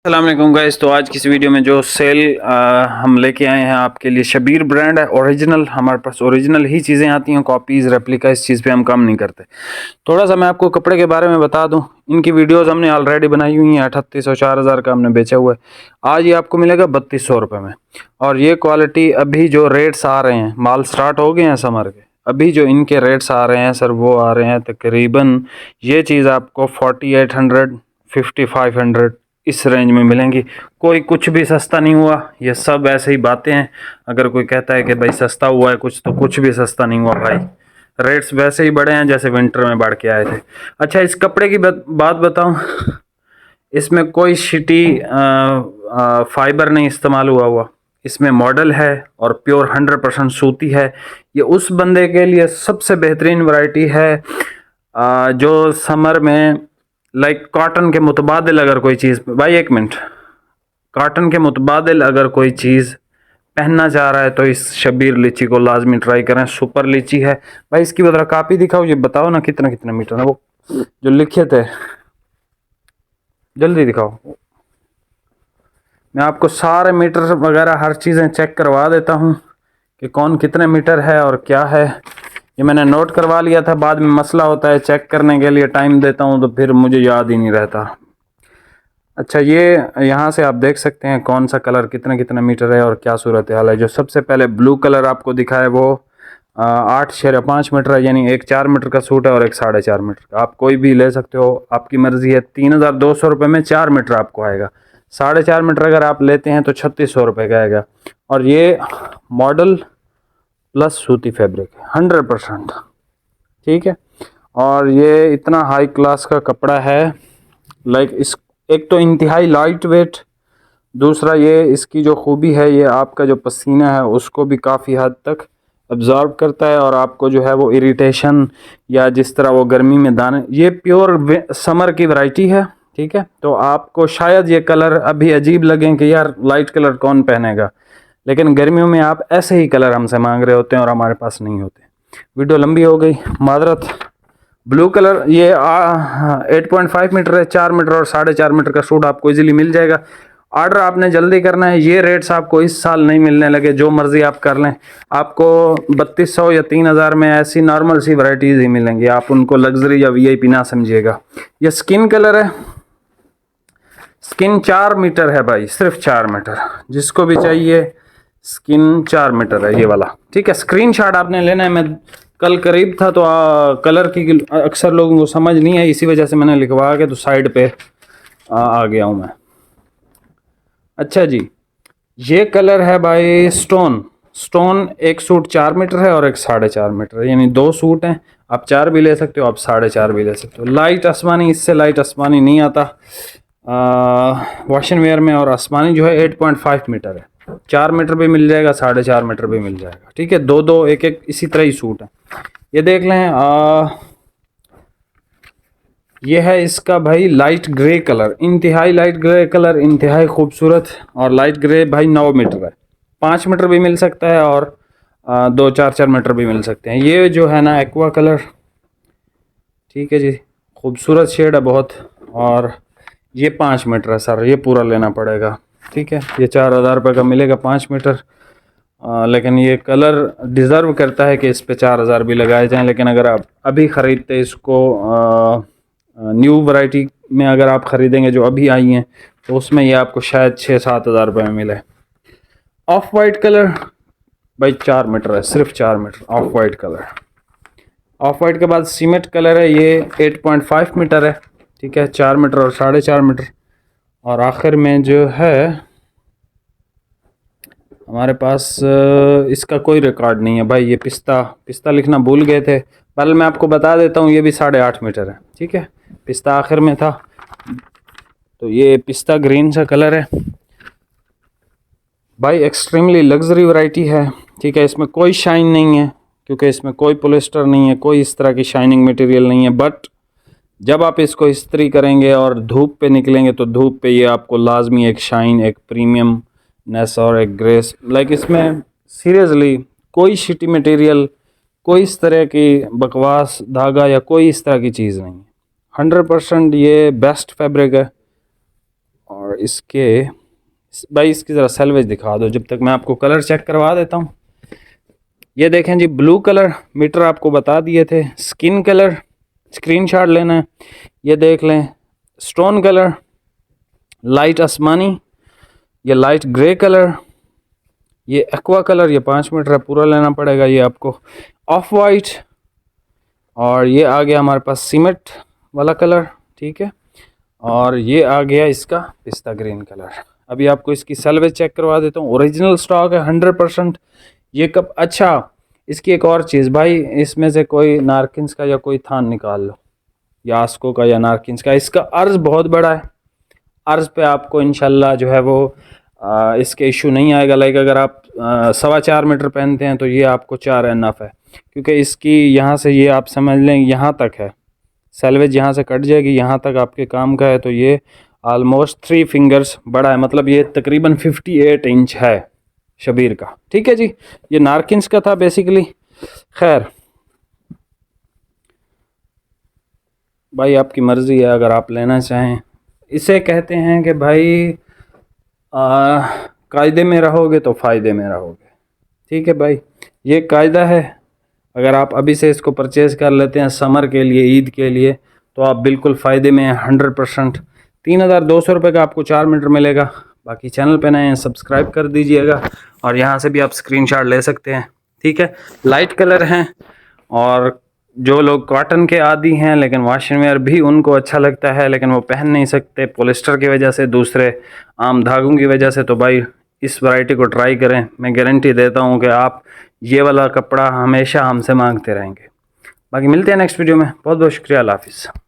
अस्सलाम वालेकुम गाइस। तो आज की इस वीडियो में जो सेल हम लेके आए हैं आपके लिए, शबीर ब्रांड है, ओरिजिनल। हमारे पास ओरिजिनल ही चीज़ें आती हैं, कॉपीज़ रेप्लिका इस चीज़ पे हम काम नहीं करते। थोड़ा सा मैं आपको कपड़े के बारे में बता दूं। इनकी वीडियोस हमने ऑलरेडी बनाई हुई हैं। 3800 4000 का हमने बेचा हुआ है। आज ये आपको मिलेगा 3200 रुपये में। और ये क्वालिटी अभी जो रेट्स आ रहे हैं, माल स्टार्ट हो गए हैं समर के, अभी जो इनके रेट्स आ रहे हैं सर, वो आ रहे हैं तकरीबन ये चीज़ आपको 4800 5500 इस रेंज में मिलेंगी। कोई कुछ भी सस्ता नहीं हुआ, ये सब ऐसे ही बातें हैं। अगर कोई कहता है कि भाई सस्ता हुआ है कुछ, तो कुछ भी सस्ता नहीं हुआ भाई। रेट्स वैसे ही बढ़े हैं जैसे विंटर में बढ़ के आए थे। अच्छा, इस कपड़े की बात बताऊं, इसमें कोई शिटी फाइबर नहीं इस्तेमाल हुआ। इसमें मॉडल है और प्योर 100% सूती है। ये उस बंदे के लिए सबसे बेहतरीन वैरायटी है जो समर में लाइक कॉटन के मुतबादिल अगर कोई चीज़, भाई एक मिनट, कॉटन के मुतबादिल अगर कोई चीज़ पहनना चाह रहा है तो इस शबीर लीची को लाजमी ट्राई करें। सुपर लीची है भाई। इसकी बता कापी दिखाओ, ये बताओ ना कितना कितना मीटर है वो जो लिखे थे, जल्दी दिखाओ। मैं आपको सारे मीटर वगैरह हर चीज़ें चेक करवा देता हूँ कि कौन कितने मीटर है और क्या है। ये मैंने नोट करवा लिया था, बाद में मसला होता है चेक करने के लिए टाइम देता हूँ तो फिर मुझे याद ही नहीं रहता। अच्छा, ये यहाँ से आप देख सकते हैं कौन सा कलर कितना कितना मीटर है और क्या सूरत हाल है। जो सबसे पहले ब्लू कलर आपको दिखा है वो 8.5 मीटर है, यानी एक 4 मीटर का सूट है और एक 4.5 मीटर का। आप कोई भी ले सकते हो, आपकी मर्जी है। 3200 रुपये में 4 मीटर आपको आएगा। 4.5 मीटर अगर आप लेते हैं तो 3600 रुपये का आएगा। और ये मॉडल प्लस सूती फैब्रिक है 100%, ठीक है। और ये इतना हाई क्लास का कपड़ा है, लाइक इस एक तो इंतहाई लाइट वेट, दूसरा ये इसकी जो खूबी है, ये आपका जो पसीना है उसको भी काफ़ी हद तक अब्जॉर्ब करता है और आपको जो है वो इरिटेशन या जिस तरह वो गर्मी में दाने, ये प्योर समर की वैरायटी है, ठीक है। तो आपको शायद ये कलर अभी अजीब लगें कि यार लाइट कलर कौन पहनेगा, लेकिन गर्मियों में आप ऐसे ही कलर हमसे मांग रहे होते हैं और हमारे पास नहीं होते। वीडियो लंबी हो गई, मादरत। ब्लू कलर ये 8.5 मीटर है, 4 मीटर और 4.5 मीटर का सूट आपको इजीली मिल जाएगा। ऑर्डर आपने जल्दी करना है। ये रेट्स आपको इस साल नहीं मिलने लगे, जो मर्जी आप कर लें। आपको 3200 या 3000 में ऐसी नॉर्मल सी वैरायटीज ही मिलेंगी, आप उनको लग्जरी या वीआईपी ना समझिएगा। ये स्किन कलर है, स्किन 4 मीटर है भाई, सिर्फ 4 मीटर। जिसको भी चाहिए स्किन 4 मीटर है ये वाला, ठीक है। स्क्रीनशॉट आपने लेना है। मैं कल करीब था तो कलर की अक्सर लोगों को समझ नहीं है, इसी वजह से मैंने लिखवा के तो साइड पे आ गया हूँ मैं। अच्छा जी, ये कलर है भाई स्टोन। एक सूट 4 मीटर है और एक 4.5 मीटर है, यानी 2 सूट हैं। आप 4 भी ले सकते हो, आप 4.5 भी ले सकते हो। लाइट आसमानी, इससे लाइट आसमानी नहीं आता वॉशन वेयर में। और आसमानी जो है 8.5 मीटर है, 4 मीटर भी मिल जाएगा, 4.5 मीटर भी मिल जाएगा, ठीक है। दो दो एक एक इसी तरह ही सूट है। ये देख लें, ये है इसका भाई लाइट ग्रे कलर, इंतहाई लाइट ग्रे कलर, इंतहाई खूबसूरत। और लाइट ग्रे भाई 9 मीटर है, 5 मीटर भी मिल सकता है और 2 4 मीटर भी मिल सकते हैं। ये जो है ना एक्वा कलर, ठीक है जी, खूबसूरत शेड है बहुत। और ये 5 मीटर है सर, ये पूरा लेना पड़ेगा, ठीक है। ये 4000 रुपये का मिलेगा 5 मीटर। लेकिन ये कलर डिज़र्व करता है कि इस पे 4000 भी लगाए जाएं। लेकिन अगर आप अभी ख़रीदते इसको न्यू वैरायटी में अगर आप ख़रीदेंगे जो अभी आई हैं, तो उसमें ये आपको शायद 6-7 हज़ार रुपये में मिले। ऑफ वाइट कलर भाई 4 मीटर है, सिर्फ 4 metre off white colour. Off white के बाद सीमेंट कलर है, ये 8.5 मीटर है, ठीक है। 4 मीटर और 4.5 मीटर। और आखिर में जो है हमारे पास इसका कोई रिकॉर्ड नहीं है भाई। ये पिस्ता लिखना भूल गए थे, पहले मैं आपको बता देता हूँ। ये भी 8.5 मीटर है, ठीक है। पिस्ता आखिर में था, तो ये पिस्ता ग्रीन सा कलर है भाई। एक्सट्रीमली लग्जरी वैरायटी है, ठीक है। इसमें कोई शाइन नहीं है क्योंकि इसमें कोई पॉलिस्टर नहीं है, कोई इस तरह की शाइनिंग मटेरियल नहीं है। बट जब आप इसको इस्त्री करेंगे और धूप पे निकलेंगे तो धूप पे ये आपको लाजमी एक शाइन, एक प्रीमियम नेस और एक ग्रेस, लाइक इसमें सीरियसली कोई शिटी मटेरियल, कोई इस तरह की बकवास धागा या कोई इस तरह की चीज़ नहीं है। 100% ये बेस्ट फैब्रिक है। और इसके भाई इसकी ज़रा सेल्वेज दिखा दो जब तक मैं आपको कलर चेक करवा देता हूँ। ये देखें जी, ब्लू कलर मीटर आपको बता दिए थे, स्किन कलर स्क्रीनशॉट लेना है, ये देख लें, स्टोन कलर, लाइट आसमानी, ये लाइट ग्रे कलर, ये एक्वा कलर, ये 5 मीटर है पूरा लेना पड़ेगा, ये आपको ऑफ वाइट, और ये आ गया हमारे पास सीमेंट वाला कलर, ठीक है, और ये आ गया इसका पिस्ता ग्रीन कलर। अभी आपको इसकी सेल्वेज चेक करवा देता हूँ, ओरिजिनल स्टॉक है 100%। ये कप, अच्छा इसकी एक और चीज़ भाई, इसमें से कोई नारकिन्स का या कोई थान निकाल लो, यास्को का या नारकिन्स का, इसका अर्ज़ बहुत बड़ा है, अर्ज़ पे आपको इंशाल्लाह जो है वो इसके इशू नहीं आएगा। लाइक अगर आप 4.25 मीटर पहनते हैं तो ये आपको 4 एनफ है, क्योंकि इसकी यहाँ से ये आप समझ लें यहाँ तक है, सेल्वेज यहाँ से कट जाएगी, यहाँ तक आपके काम का है, तो ये आलमोस्ट 3 फिंगर्स बड़ा है, मतलब ये तकरीबन 58 इंच है शबीर का, ठीक है जी। ये नारकिन्स का था बेसिकली। खैर भाई आपकी मर्ज़ी है, अगर आप लेना चाहें। इसे कहते हैं कि भाई कायदे में रहोगे तो फ़ायदे में रहोगे, ठीक है भाई, ये कायदा है। अगर आप अभी से इसको परचेज़ कर लेते हैं समर के लिए, ईद के लिए, तो आप बिल्कुल फ़ायदे में हैं 100%। 3200 रुपये का आपको 4 मीटर मिलेगा। बाकी चैनल पे नए हैं सब्सक्राइब कर दीजिएगा, और यहाँ से भी आप स्क्रीनशॉट ले सकते हैं, ठीक है। लाइट कलर हैं, और जो लोग कॉटन के आदी हैं लेकिन वाशिंग वेयर भी उनको अच्छा लगता है लेकिन वो पहन नहीं सकते पॉलिस्टर की वजह से, दूसरे आम धागों की वजह से, तो भाई इस वैरायटी को ट्राई करें। मैं गारंटी देता हूँ कि आप ये वाला कपड़ा हमेशा हमसे मांगते रहेंगे। बाकी मिलते हैं नेक्स्ट वीडियो में। बहुत बहुत शुक्रिया, अल्लाह हाफिज़।